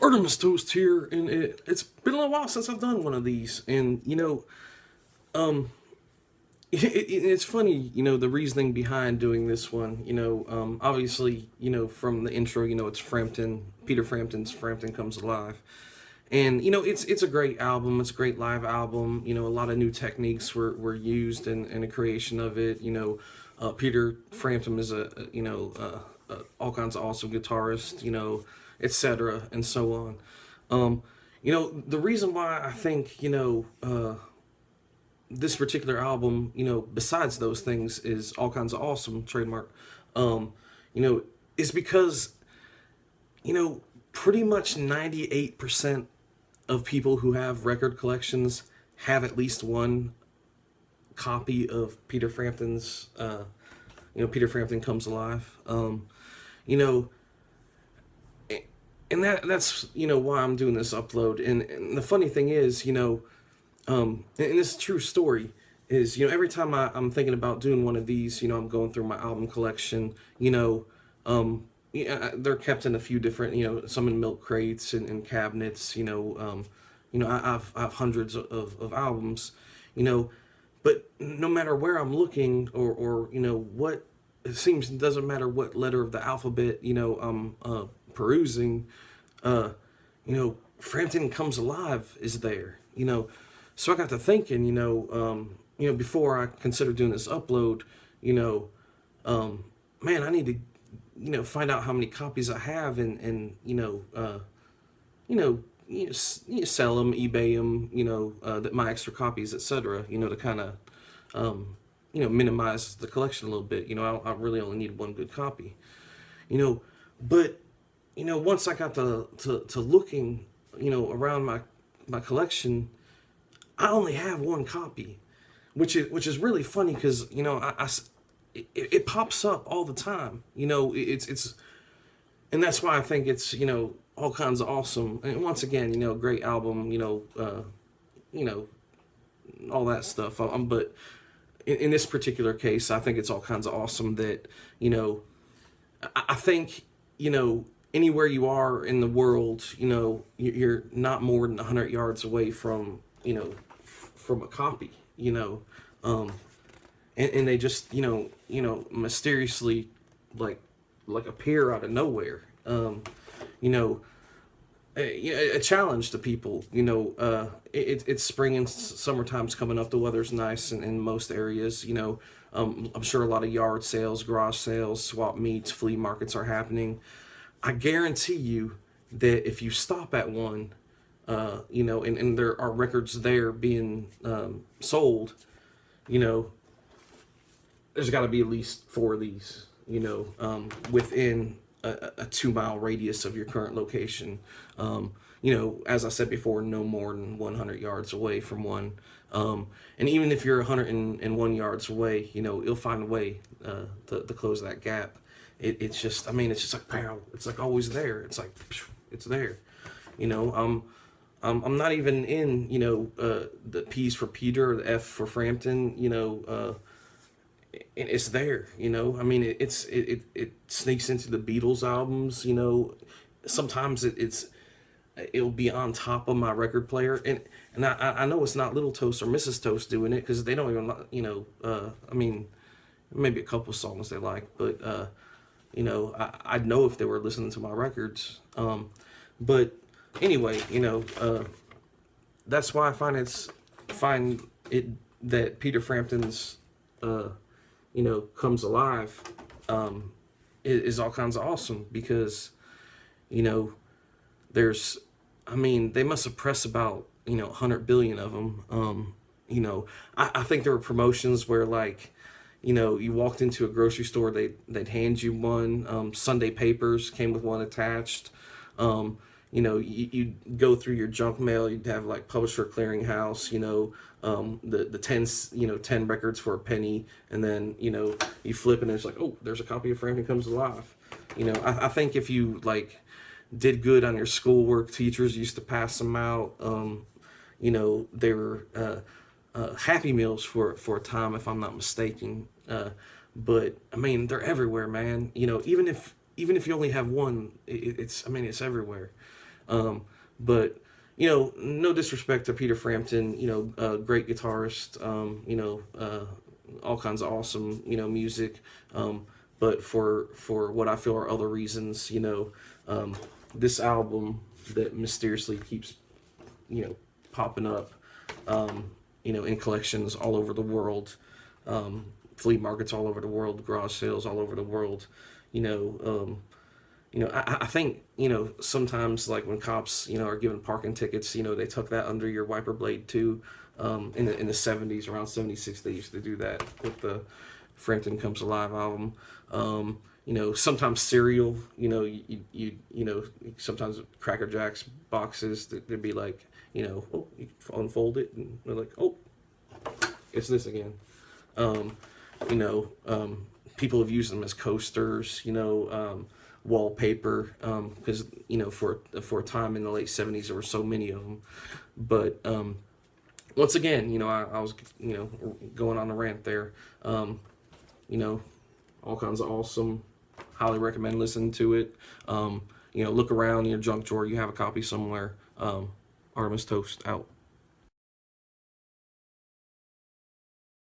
Artemis Toast here, and it's been a little while since I've done one of these, and um, it's funny, the reasoning behind doing this one. Obviously, from the intro, it's Peter Frampton's "Frampton Comes Alive," and it's a great album. It's a great live album. A lot of new techniques were used in the creation of it. Peter Frampton is all kinds of awesome guitarist. Etc. and so on. The reason why I think this particular album, besides those things, is all kinds of awesome trademark. You know, is because pretty much 98% of people who have record collections have at least one copy of Peter Frampton's. Peter Frampton Comes Alive. You know, and that's why I'm doing this upload. And the funny thing is, and this true story is, every time I'm thinking about doing one of these, I'm going through my album collection. Yeah, they're kept in a few different, some in milk crates and cabinets. I have hundreds of albums, but no matter where I'm looking or what, it seems it doesn't matter what letter of the alphabet I'm perusing, Frampton Comes Alive is there. So I got to thinking, before I consider doing this upload, man, I need to find out how many copies I have and sell them, eBay them, that my extra copies, etc. To kind of minimize the collection a little bit. I really only need one good copy. But once I got to looking, around my collection, I only have one copy, which is really funny because it pops up all the time. It's and that's why I think it's all kinds of awesome. And once again, great album. All that stuff. But in this particular case, I think it's all kinds of awesome that I think anywhere you are in the world, you're not more than 100 yards away from from a copy. And they just mysteriously like appear out of nowhere. A challenge to people. It's spring and summertime's coming up. The weather's nice in most areas. I'm sure a lot of yard sales, garage sales, swap meets, flea markets are happening. I guarantee you that if you stop at one, and there are records there being sold, there's got to be at least four of these, within a 2 mile radius of your current location. As I said before, no more than 100 yards away from one. And even if you're 101 yards away, you'll find a way to close that gap. It's just like pow. It's like always there. It's like it's there. I'm not even in the P's for Peter or the F for Frampton. It's there. It sneaks into the Beatles albums. Sometimes it'll be on top of my record player, and I know it's not Little Toast or Mrs. Toast doing it because they don't even maybe a couple songs they like, but I'd know if they were listening to my records. But anyway, that's why I find it that Peter Frampton's Comes Alive is all kinds of awesome because there's they must have pressed about 100 billion of them. I think there were promotions where you walked into a grocery store, they'd hand you one. Sunday papers came with one attached. You'd go through your junk mail, you'd have Publisher Clearinghouse, the 10 records for a penny, and then, you flip and it's there's a copy of Frampton Comes Alive. I think if you did good on your schoolwork, teachers used to pass them out. They were Happy Meals for a time, if I'm not mistaken. But they're everywhere, man. Even if you only have one, it's everywhere. But no disrespect to Peter Frampton, great guitarist, all kinds of awesome, music. But for what I feel are other reasons, this album that mysteriously keeps, popping up, in collections all over the world, flea markets all over the world, garage sales all over the world, I think, sometimes like when cops, are giving parking tickets, they tuck that under your wiper blade too. In the 70s, around 76, they used to do that with the Frampton Comes Alive album. Sometimes cereal, sometimes Cracker Jacks boxes, they'd be like, oh, you unfold it, and they're like, oh, it's this again. Um, People have used them as coasters, wallpaper, because for a time in the late 70s there were so many of them. But once again, I was going on a rant there. All kinds of awesome. Highly recommend listening to it. Look around in your junk drawer. You have a copy somewhere. Artemis Toast out.